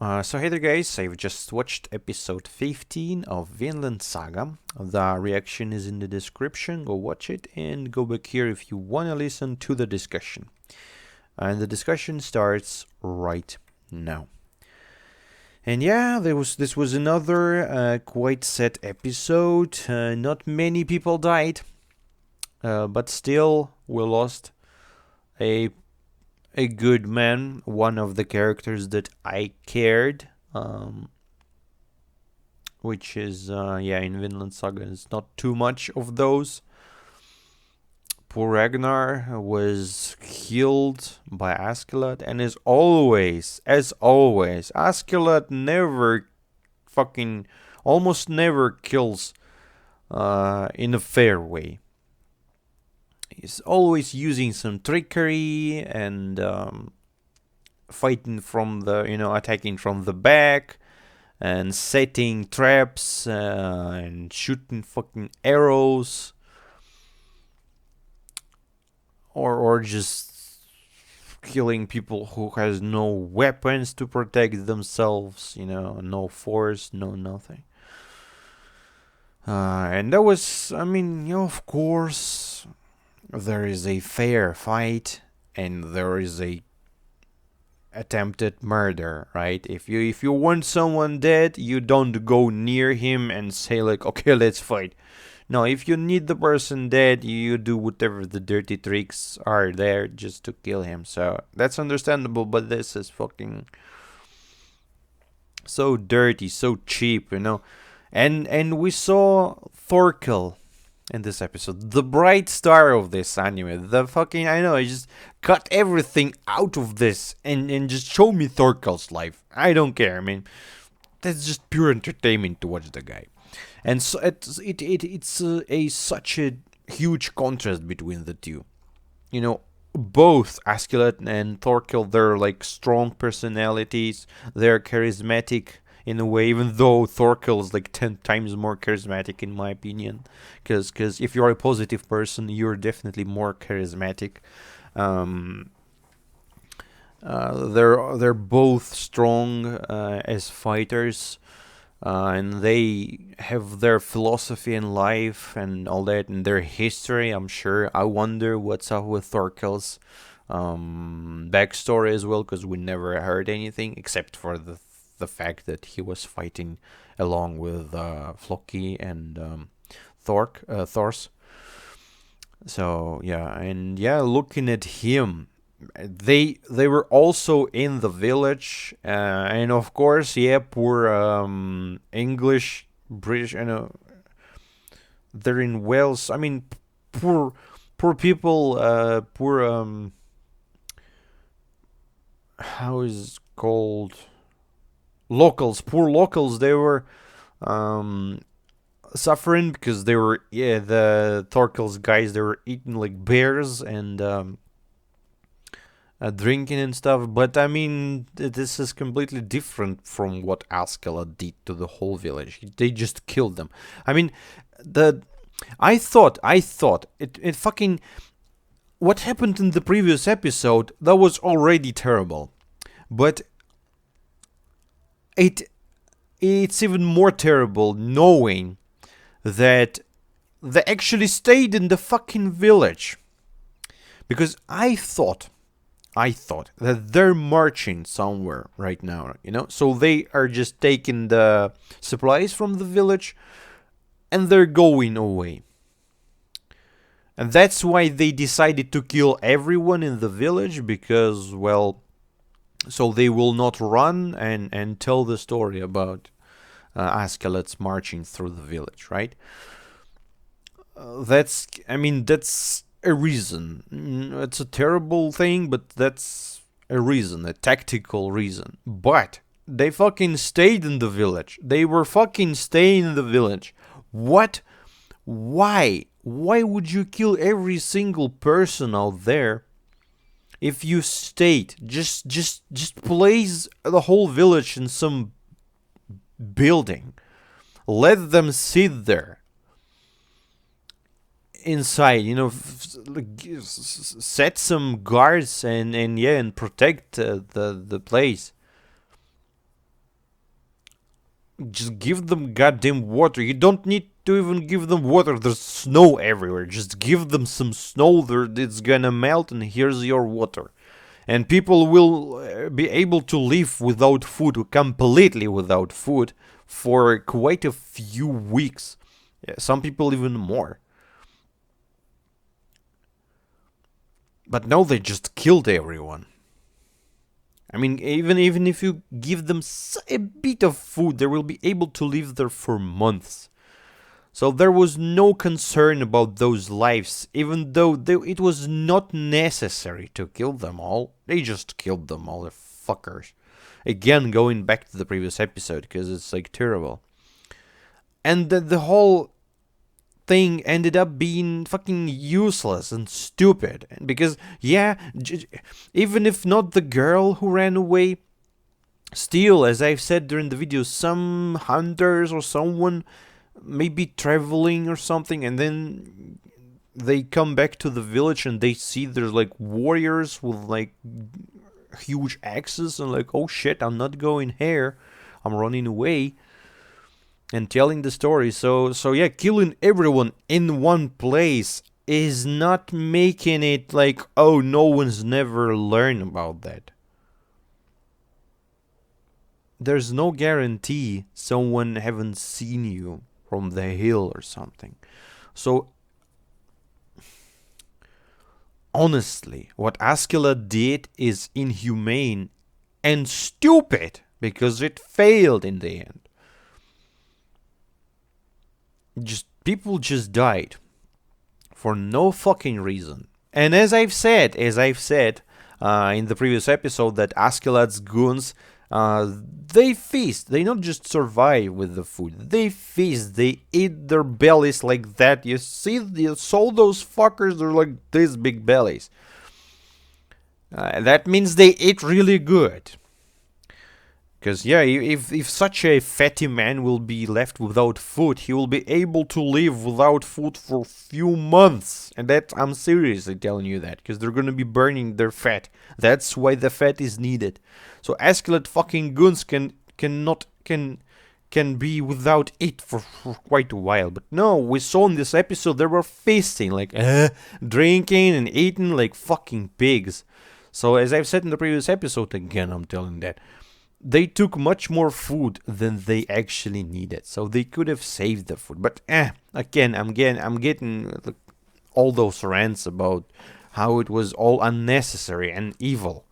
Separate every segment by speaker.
Speaker 1: So hey there guys, I've just watched episode 15 of Vinland Saga. The reaction is in the description, go watch it and go back here if you want to listen to the discussion. And the discussion starts right now. And yeah, this was another quite sad episode. Not many people died, but still we lost a a good man, one of the characters that I cared, which is, in Vinland Saga, it's not too much of those. Poor Ragnar was killed by Askeladd, and as always, Askeladd never fucking, almost never kills in a fair way. He's always using some trickery and fighting from the, attacking from the back and setting traps and shooting fucking arrows, or just killing people who has no weapons to protect themselves, no force, no nothing. And that was, of course, there is a fair fight and there is a attempted murder, right? If you want someone dead, you don't go near him and say like, okay, let's fight. No, if you need the person dead, you do whatever the dirty tricks are there just to kill him. So that's understandable, but this is fucking so dirty, so cheap, And we saw Thorkel in this episode, the bright star of this anime. The fucking, I just cut everything out of this and just show me Thorkel's life. I don't care. That's just pure entertainment to watch the guy. And so it's such a huge contrast between the two. Both Askeladd and Thorkel, they're like strong personalities. They're charismatic in a way, even though Thorkel is like 10 times more charismatic in my opinion, because if you're a positive person, you're definitely more charismatic. They're both strong as fighters, and they have their philosophy in life and all that, and their history. I'm sure. I wonder what's up with Thorkel's backstory as well, because we never heard anything except for the fact that he was fighting along with Floki and Thors. So looking at him, they were also in the village, and of course, poor English, British, they're in Wales. Poor people, poor how is it called? Poor locals, they were suffering because they were, the Thorkel's guys, they were eating like bears and drinking and stuff. But this is completely different from what Askeladd did to the whole village. They just killed them. I thought it fucking, what happened in the previous episode, that was already terrible, but it's even more terrible knowing that they actually stayed in the fucking village. Because I thought that they're marching somewhere right now, so they are just taking the supplies from the village and they're going away. And that's why they decided to kill everyone in the village, because, well, so they will not run and tell the story about Askeladd's marching through the village, right? That's a reason. It's a terrible thing, but that's a reason, a tactical reason. But they fucking stayed in the village. They were fucking staying in the village. What? Why? Why would you kill every single person out there? If you stayed, just place the whole village in some building. Let them sit there inside, set some guards and protect the place. Just give them goddamn water. You don't need to even give them water. There's snow everywhere. Just give them some snow. It's gonna melt, and here's your water. And people will be able to live without food, completely without food, for quite a few weeks. Yeah, some people even more. But now they just killed everyone. I mean, even if you give them a bit of food, they will be able to live there for months. So there was no concern about those lives, even though it was not necessary to kill them all. They just killed them all, the fuckers. Again, going back to the previous episode, because it's like terrible. And the whole thing ended up being fucking useless and stupid. Because, yeah, even if not the girl who ran away, still, as I've said during the video, some hunters or someone maybe traveling or something, and then they come back to the village and they see there's like warriors with like huge axes, and like, oh shit, I'm not going here, I'm running away, and telling the story. So yeah, killing everyone in one place is not making it like, oh, no one's never learned about that. There's no guarantee someone haven't seen you from the hill or something. So honestly, what Askela did is inhumane and stupid, because it failed in the end. People just died for no fucking reason. And as I've said in the previous episode, that Askeladd's goons, they feast. They not just survive with the food. They feast. They eat their bellies like that. You saw those fuckers. They're like these big bellies. That means they eat really good. Because, yeah, if such a fatty man will be left without food, he will be able to live without food for a few months. And that, I'm seriously telling you that, because they're going to be burning their fat. That's why the fat is needed. So Askeladd fucking goons can be without it for quite a while. But no, we saw in this episode they were feasting, like drinking and eating like fucking pigs. So as I've said in the previous episode, again I'm telling that, they took much more food than they actually needed. So they could have saved the food. But again, I'm getting all those rants about how it was all unnecessary and evil.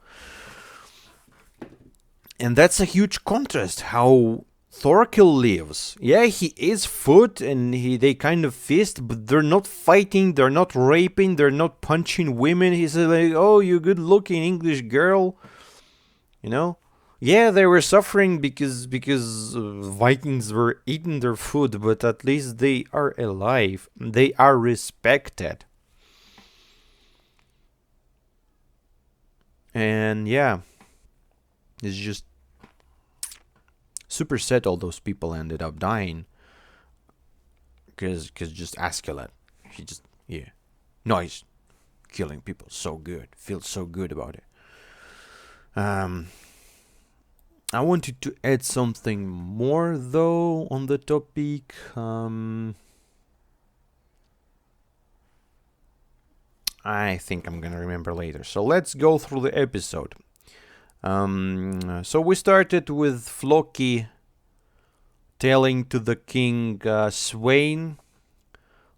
Speaker 1: And that's a huge contrast how Thorkel lives. Yeah, he is food and they kind of feast, but they're not fighting, they're not raping, they're not punching women. He's like, oh, you good looking English girl. You know? Yeah, they were suffering because Vikings were eating their food, but at least they are alive. They are respected. And yeah, it's just super sad all those people ended up dying. Because just Askeladd, he just, yeah. No, he's killing people so good. Feels so good about it. I wanted to add something more, though, on the topic. I think I'm gonna remember later. So let's go through the episode. So we started with Floki telling to the king Swain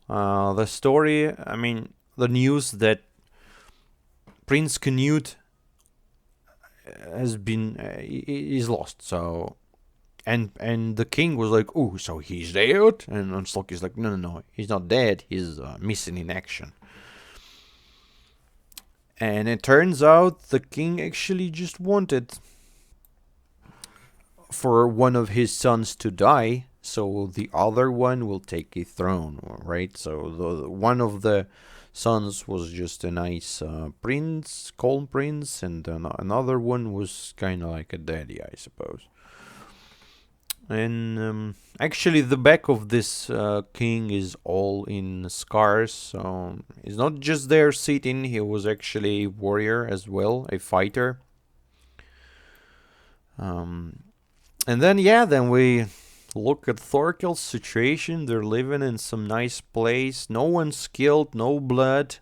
Speaker 1: the story. I mean, the news that Prince Canute has been is lost. So and the king was like, oh, so he's dead? And Floki's like, no, he's not dead, he's missing in action. And it turns out the king actually just wanted for one of his sons to die, so the other one will take a throne, right? So one of the sons was just a nice prince, calm prince, and another one was kind of like a daddy, I suppose. And actually, the back of this king is all in scars. So he's not just there sitting. He was actually a warrior as well, a fighter. And then we Look at Thorkel's situation. They're living in some nice place. No one's killed, no blood.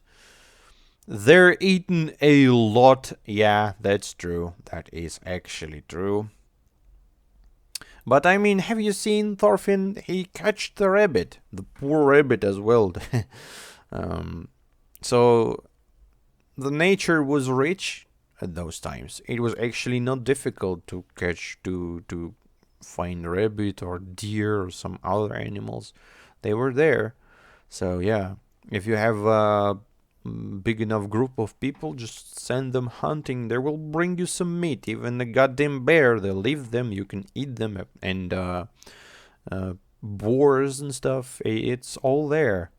Speaker 1: They're eating a lot. Yeah, that's true. That is actually true. But I mean, have you seen Thorfinn? He catched the rabbit. The poor rabbit as well. So the nature was rich at those times. It was actually not difficult to catch, to find rabbit or deer or some other animals. They were there. So yeah, if you have a big enough group of people, just send them hunting. They will bring you some meat. Even a goddamn bear, they'll leave them. You can eat them. And boars and stuff. It's all there.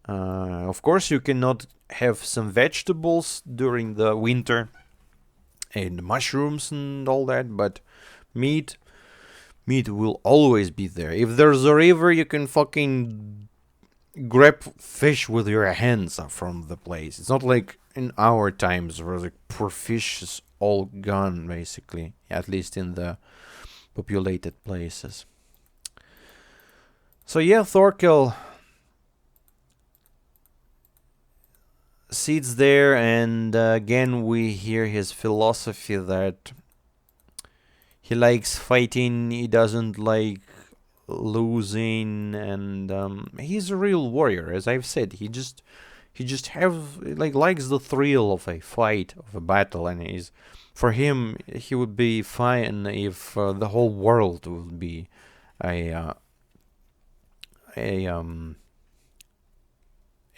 Speaker 1: Of course, you cannot have some vegetables during the winter and mushrooms and all that, but meat will always be there. If there's a river, you can fucking grab fish with your hands from the place. It's not like in our times where the poor fish is all gone, basically, at least in the populated places. So yeah, Thorkel sits there, and again we hear his philosophy that he likes fighting, he doesn't like losing, and he's a real warrior. As I've said, he just likes the thrill of a fight, of a battle, and for him he would be fine if the whole world would be a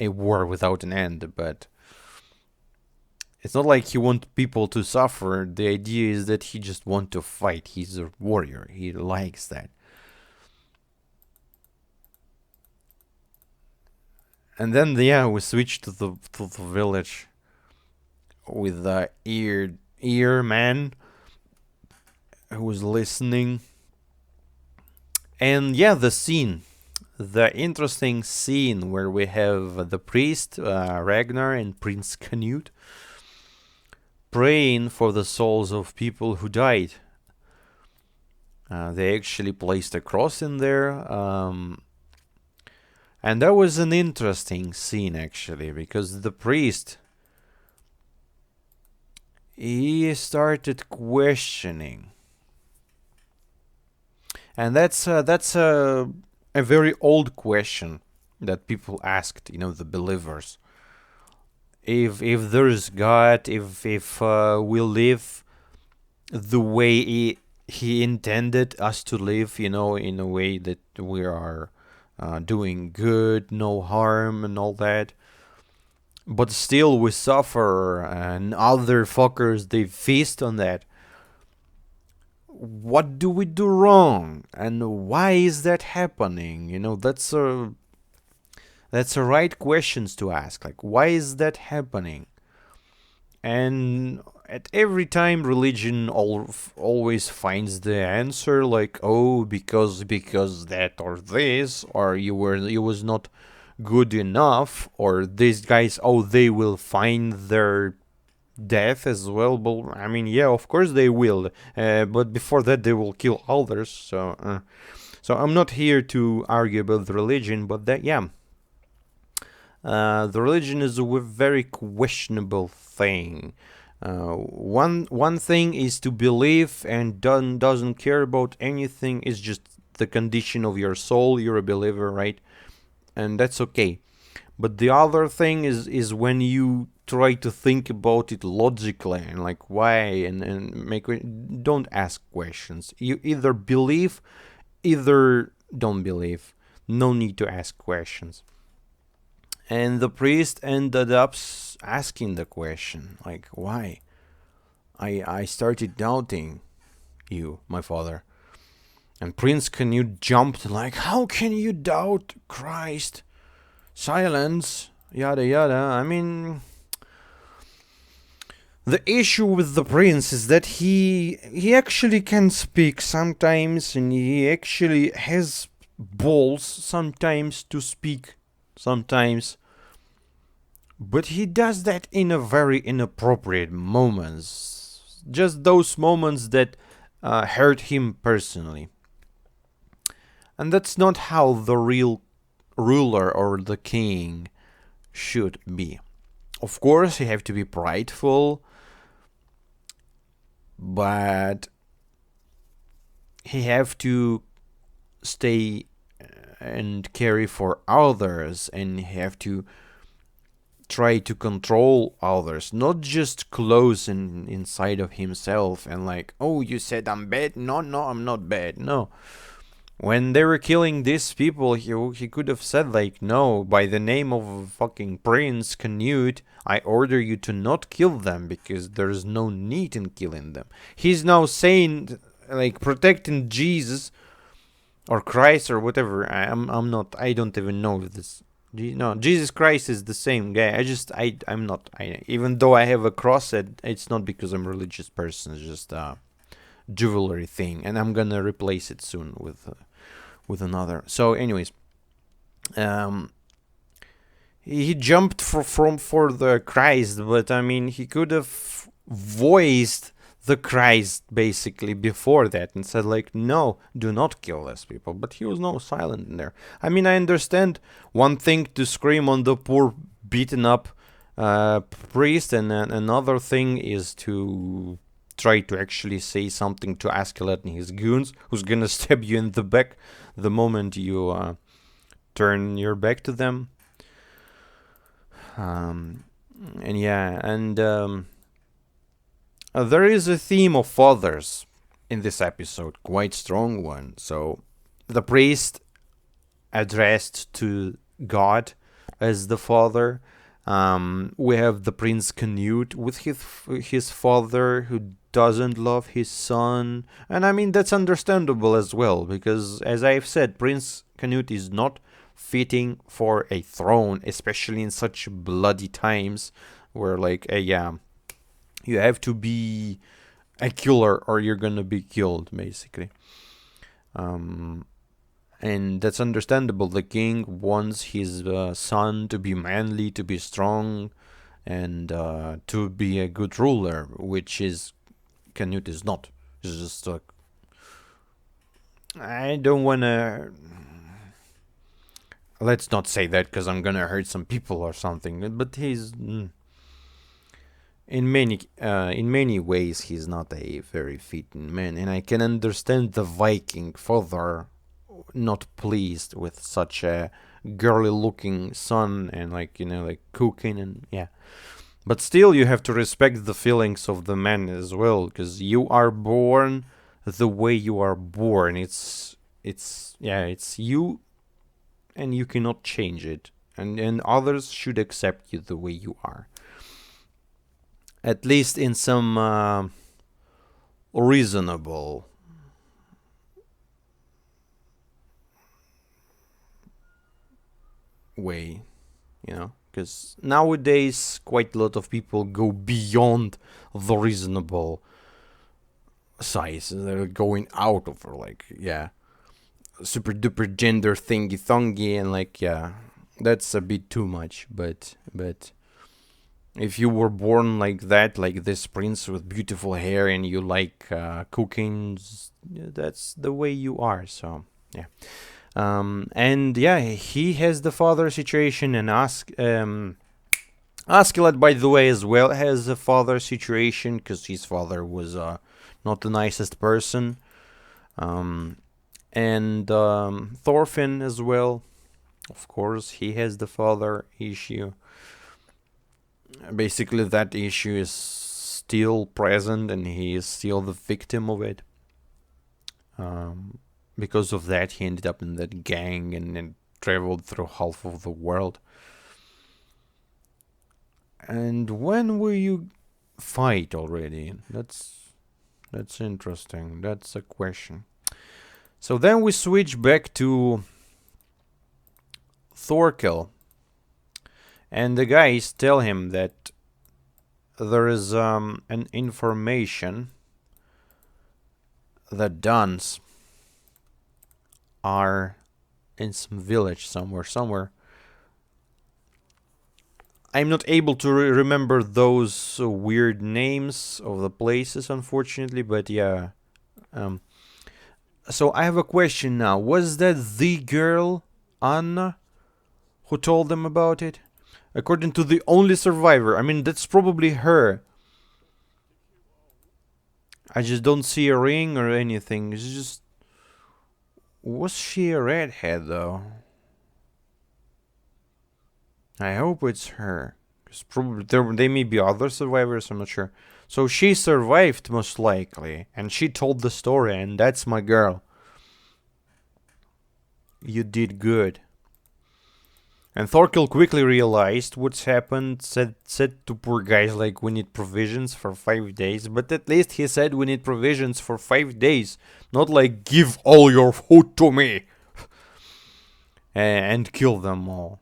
Speaker 1: war without an end. But it's not like he wants people to suffer. The idea is that he just wants to fight. He's a warrior. He likes that. And then we switch to the village with the ear man who was listening. And the interesting scene where we have the priest Ragnar and Prince Canute praying for the souls of people who died. They actually placed a cross in there, and that was an interesting scene, actually, because the priest, he started questioning, and that's a very old question that people asked, the believers. If there's God, if we live the way he intended us to live, in a way that we are doing good, no harm and all that, but still we suffer and other fuckers, they feast on that. What do we do wrong, and why is that happening? That's a right questions to ask. Like, why is that happening? And at every time, religion always finds the answer, like, oh, because that or this, or you was not good enough, or these guys, oh, they will find their death as well. But I mean, yeah, of course they will, but before that they will kill others. So I'm not here to argue about the religion, but that, the religion is a very questionable thing. One thing is to believe and doesn't care about anything. It's just the condition of your soul. You're a believer, right? And that's okay. But the other thing is when you try to think about it logically and like why, and don't ask questions. You either believe, either don't believe. No need to ask questions. And the priest ended up asking the question, like, why? I started doubting you, my father. And Prince Canute jumped like, how can you doubt Christ? Silence, yada yada. I mean, the issue with the prince is that he actually can speak sometimes, and he actually has balls sometimes to speak sometimes. But he does that in a very inappropriate moments. Just those moments that hurt him personally. And that's not how the real ruler or the king should be. Of course, you have to be prideful, but he have to stay and carry for others, and have to try to control others, not just close inside of himself and like, oh, you said I'm bad? No, no, I'm not bad. No. When they were killing these people, he could have said like, no, by the name of fucking Prince Canute, I order you to not kill them because there's no need in killing them. He's now saying, like, protecting Jesus or Christ or whatever. I'm not. I don't even know if this. No, Jesus Christ is the same guy. I'm not. Even though I have a cross, it's not because I'm a religious person. It's just a jewelry thing, and I'm gonna replace it soon with another. So, anyways, he jumped for the Christ, but I mean, he could have voiced the Christ basically before that and said like, no, do not kill these people. But he was no silent in there. I mean, I understand one thing to scream on the poor beaten up priest, and another thing is to try to actually say something to Askeladd and his goons, who's gonna stab you in the back the moment you turn your back to them. There is a theme of fathers in this episode, quite strong one. So the priest addressed to God as the father. We have the Prince Canute with his father, who doesn't love his son. And I mean, that's understandable as well, because as I've said, Prince Canute is not fitting for a throne, especially in such bloody times where, like, you have to be a killer or you're gonna be killed, basically. And that's understandable. The king wants his son to be manly, to be strong, and to be a good ruler, which is Canute is not. It's just like, I don't wanna. Let's not say that because I'm gonna hurt some people or something. But he's in many ways he's not a very fit man, and I can understand the Viking father not pleased with such a girly looking son and like cooking and but still you have to respect the feelings of the man as well, because you are born the way you are born. It's you, and you cannot change it, and others should accept you the way you are, at least in some reasonable way, because nowadays quite a lot of people go beyond the reasonable size. They're going out of like super duper gender thingy thongy, and that's a bit too much. But if you were born like that, like this prince with beautiful hair, and you like cooking, that's the way you are. So yeah. He has the father situation, and Askeladd, by the way, as well has a father situation, because his father was not the nicest person. Thorfinn as well, of course, he has the father issue. Basically, that issue is still present, and he is still the victim of it. Because of that, he ended up in that gang and traveled through half of the world. And when will you fight already? That's interesting. That's a question. So then we switch back to Thorkel, and the guys tell him that there is an information that Duns are in some village somewhere. I'm not able to remember those weird names of the places, unfortunately, but So I have a question now. Was that the girl, Anna, who told them about it? According to the only survivor. I mean, that's probably her. I just don't see a ring or anything. It's just... Was she a redhead, though? I hope it's her. Because probably there may be other survivors, I'm not sure. So she survived, most likely. And she told the story, and that's my girl. You did good. And Thorkel quickly realized what's happened, said to poor guys like, we need provisions for 5 days. But at least he said we need provisions for 5 days. Not like, give all your food to me. And kill them all.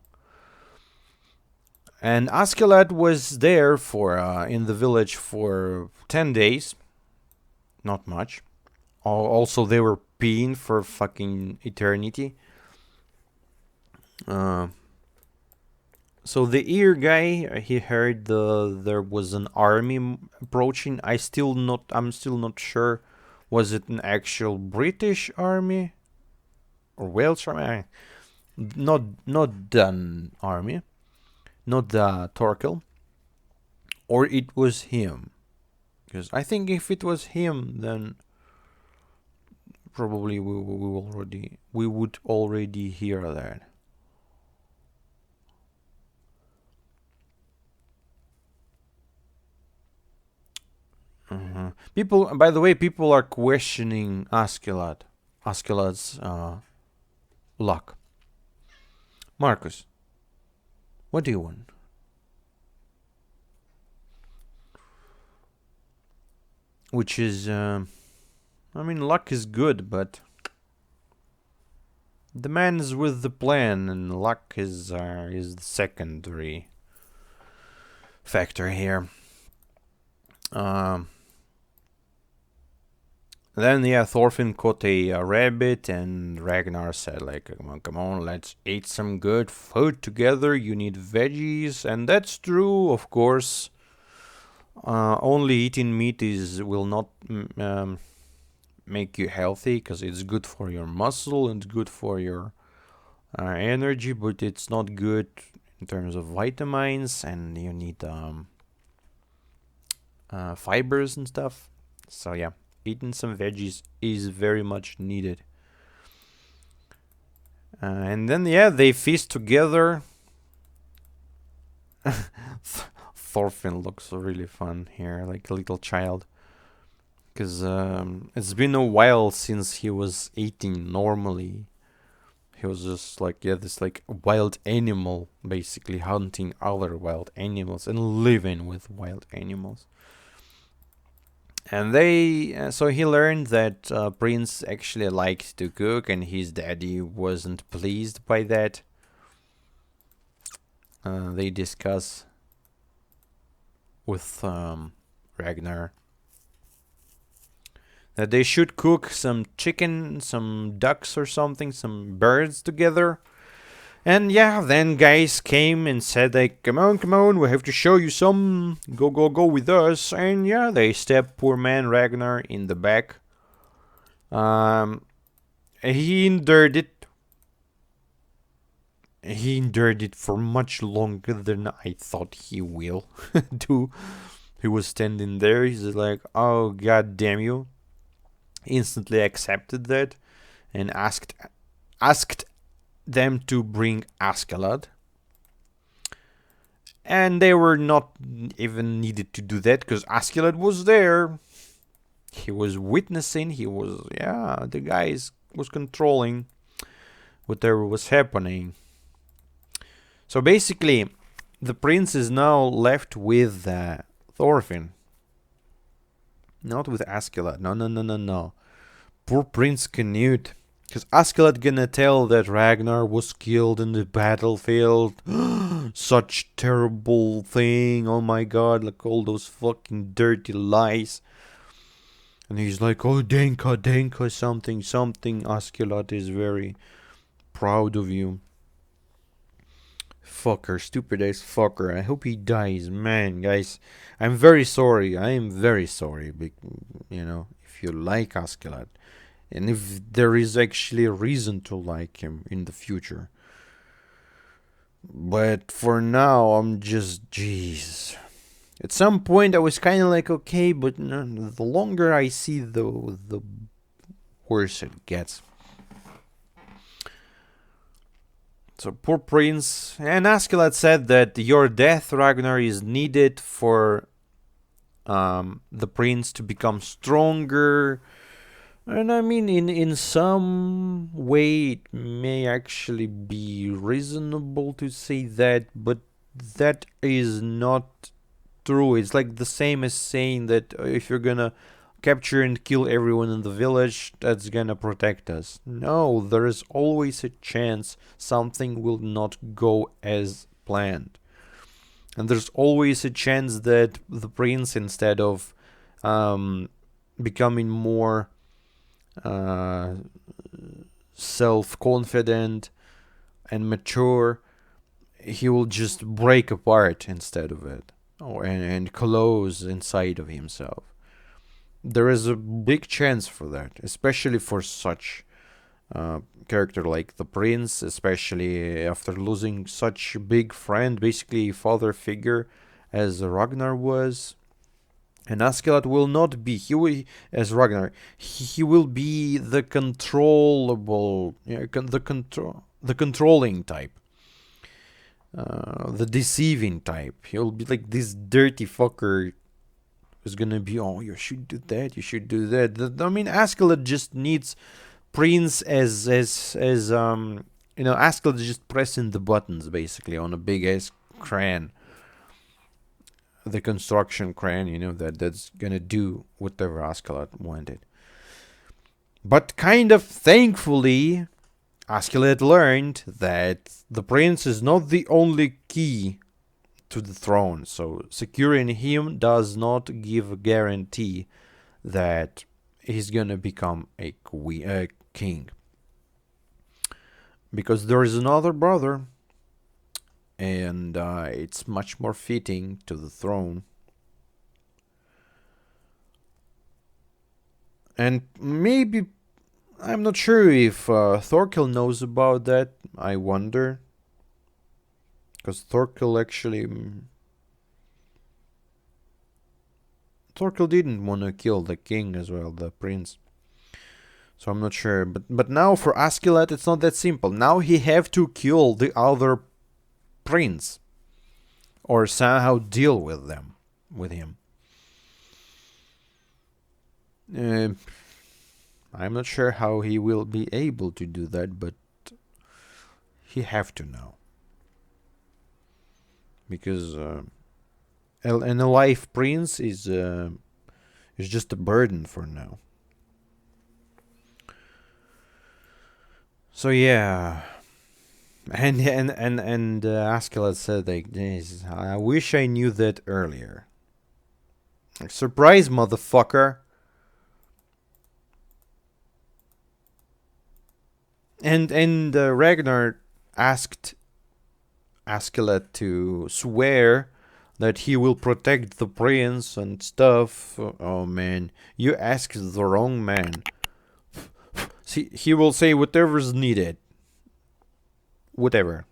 Speaker 1: And Askeladd was there for in the village for 10 days. Not much. Also, they were peeing for fucking eternity. So the ear guy, he heard there was an army approaching. I'm still not sure. Was it an actual British army or Welsh army? Not Dun army, not the Torkel, or it was him. Because I think if it was him, then probably we would already hear that. People, by the way, people are questioning Askeladd's luck. Marcus, what do you want? Which is, I mean, luck is good, but the man is with the plan, and luck is the secondary factor here. Then yeah, Thorfinn caught a rabbit, and Ragnar said like, come on, let's eat some good food together. You need veggies, and that's true, of course. Only eating meat will not make you healthy, because it's good for your muscle and good for your energy, but it's not good in terms of vitamins, and you need fibers and stuff. So yeah, eating some veggies is very much needed. And then yeah, they feast together. Thorfinn looks really fun here, like a little child. Because it's been a while since he was eating normally. He was just like, yeah, this like wild animal, basically hunting other wild animals and living with wild animals. And so he learned that Prince actually liked to cook, and his daddy wasn't pleased by that. They discuss with Ragnar that they should cook some chicken, some ducks or something, some birds together. And yeah, then guys came and said like, come on, we have to show you some. Go with us. And yeah, they stabbed poor man Ragnar in the back. He endured it. He endured it for much longer than I thought he will do. He was standing there. He's like, oh, god damn you. Instantly accepted that and asked them to bring Askeladd. And they were not even needed to do that, because Askeladd was there. He was witnessing. The guy was controlling whatever was happening. So basically, the prince is now left with Thorfinn. Not with Askeladd. No. Poor Prince Canute. Because Askeladd gonna tell that Ragnar was killed in the battlefield. Such terrible thing. Oh my god, like all those fucking dirty lies. And he's like, oh, Denka, something. Askeladd is very proud of you. Fucker, stupid ass fucker. I hope he dies. Man, guys, I'm very sorry. I am very sorry. You know, if you like Askeladd. and if there is actually a reason to like him in the future. But for now, I'm just, jeez. At some point, I was kind of like, okay, but no, the longer I see, the worse it gets. So poor Prince, and Askeladd said that your death, Ragnar, is needed for the prince to become stronger. And I mean, in some way, it may actually be reasonable to say that, but that is not true. It's like the same as saying that if you're gonna capture and kill everyone in the village, that's gonna protect us. No, there is always a chance something will not go as planned. And there's always a chance that the prince, instead of becoming more uh, self confident and mature, he will just break apart instead of it, and close inside of himself. There is a big chance for that, especially for such character like the prince, especially after losing such a big friend, basically father figure, as Ragnar was. And Askeladd will not be. He will, as Ragnar. He will be the controllable, the controlling type, the deceiving type. He'll be like this dirty fucker who's gonna be. Oh, you should do that. You should do that. I mean, Askeladd just needs Prince as Askeladd is just pressing the buttons basically on a big ass crane, the construction crane, that's gonna do whatever Askeladd wanted. But kind of thankfully, Askeladd learned that the prince is not the only key to the throne, so securing him does not give a guarantee that he's gonna become a king. Because there is another brother, and it's much more fitting to the throne. And maybe, I'm not sure if Thorkel knows about that. I wonder. Because Thorkel didn't want to kill the king as well, the prince. So I'm not sure. But now for Askeladd, it's not that simple. Now he have to kill the other prince, or somehow deal with him. I'm not sure how he will be able to do that, but he have to now, because an alive prince is just a burden for now. So yeah, and Askeladd said like, I wish I knew that earlier. Like, surprise, motherfucker. And Ragnar asked Askeladd to swear that he will protect the prince and stuff. Oh man, you asked the wrong man. See, he will say whatever's needed. Whatever.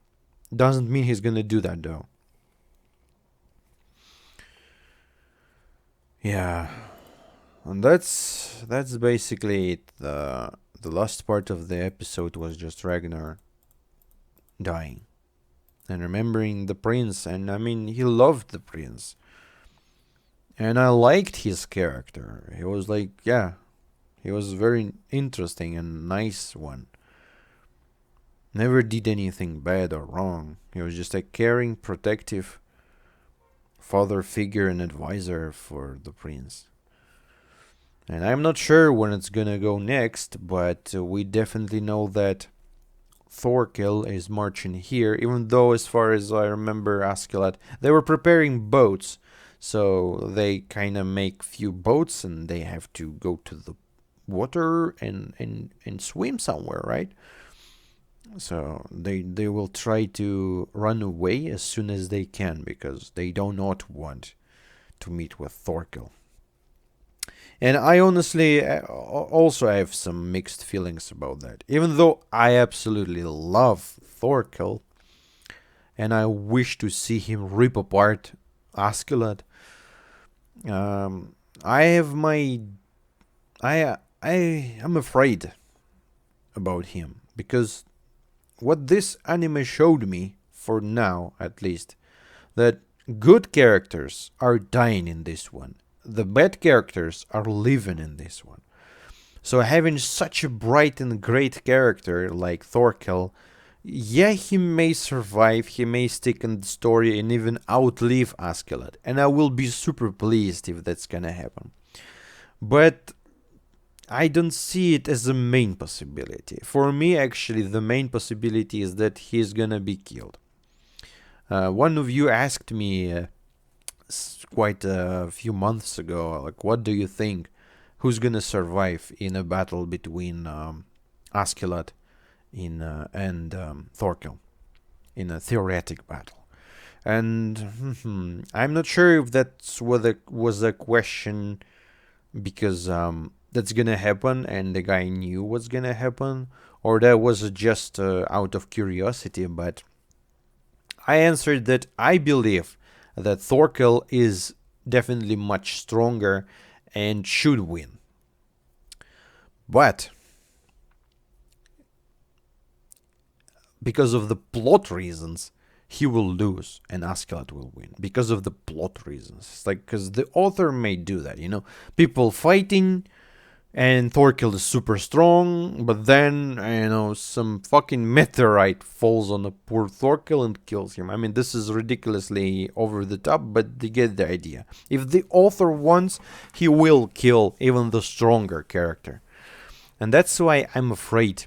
Speaker 1: Doesn't mean he's gonna do that though. Yeah. And that's basically it. The last part of the episode was just Ragnar dying and remembering the prince. And I mean, he loved the prince, and I liked his character. He was like, yeah, he was very interesting and nice one. Never did anything bad or wrong. He was just a caring, protective father figure and advisor for the prince. And I'm not sure when it's gonna go next, but we definitely know that Thorkel is marching here, even though, as far as I remember, Askeladd, they were preparing boats, so they kind of make few boats and they have to go to the water and swim somewhere, right? So they will try to run away as soon as they can, because they do not want to meet with Thorkel. And I honestly also have some mixed feelings about that. Even though I absolutely love Thorkel and I wish to see him rip apart Askeladd, um, I have my I am afraid about him because what this anime showed me, for now at least, that good characters are dying in this one. The bad characters are living in this one. So having such a bright and great character like Thorkel, yeah, he may survive, he may stick in the story and even outlive Askeladd, and I will be super pleased if that's gonna happen. But I don't see it as a main possibility. For me, actually, the main possibility is that he's gonna be killed. One of you asked me quite a few months ago, like, what do you think? Who's gonna survive in a battle between Askeladd and Thorkel in a theoretic battle? And I'm not sure if that was a question because that's gonna happen and the guy knew what's gonna happen, or that was just out of curiosity. But I answered that I believe that Thorkel is definitely much stronger and should win. But because of the plot reasons, he will lose and Askeladd will win. Because of the plot reasons. It's like, because the author may do that, you know? People fighting, and Thorkel is super strong, but then, you know, some fucking meteorite falls on the poor Thorkel and kills him. I mean, this is ridiculously over the top, but they get the idea. If the author wants, he will kill even the stronger character. And that's why I'm afraid.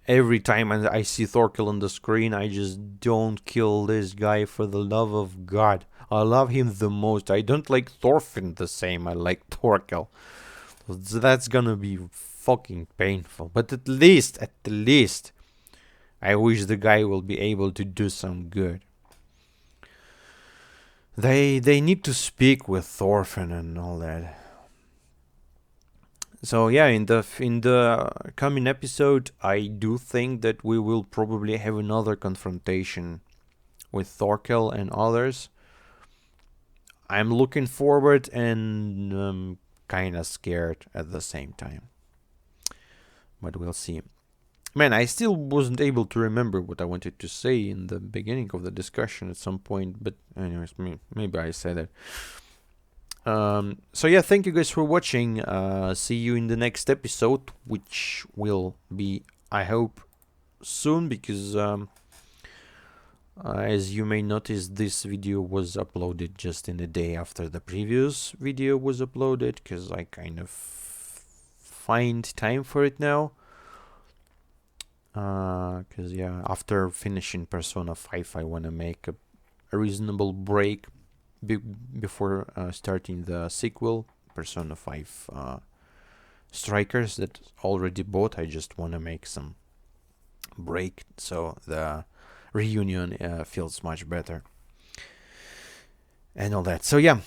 Speaker 1: Every time I see Thorkel on the screen, I just don't kill this guy for the love of God. I love him the most. I don't like Thorfinn the same. I like Thorkel. That's gonna be fucking painful. But at least, I wish the guy will be able to do some good. They need to speak with Thorfinn and all that. So yeah, in the coming episode, I do think that we will probably have another confrontation with Thorkel and others. I'm looking forward and kind of scared at the same time. But we'll see. Man, I still wasn't able to remember what I wanted to say in the beginning of the discussion at some point. But anyways, maybe I said it. So yeah, thank you guys for watching. See you in the next episode, which will be, I hope, soon, because as you may notice, this video was uploaded just in the day after the previous video was uploaded, because I kind of find time for it now. Because yeah, after finishing Persona 5, I want to make a reasonable break before starting the sequel, Persona 5 Strikers, that already bought. I just want to make some break so the reunion feels much better and all that. So yeah,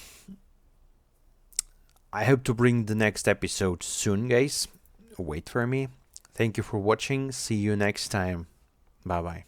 Speaker 1: I hope to bring the next episode soon, guys. Wait for me. Thank you for watching. See you next time. Bye bye.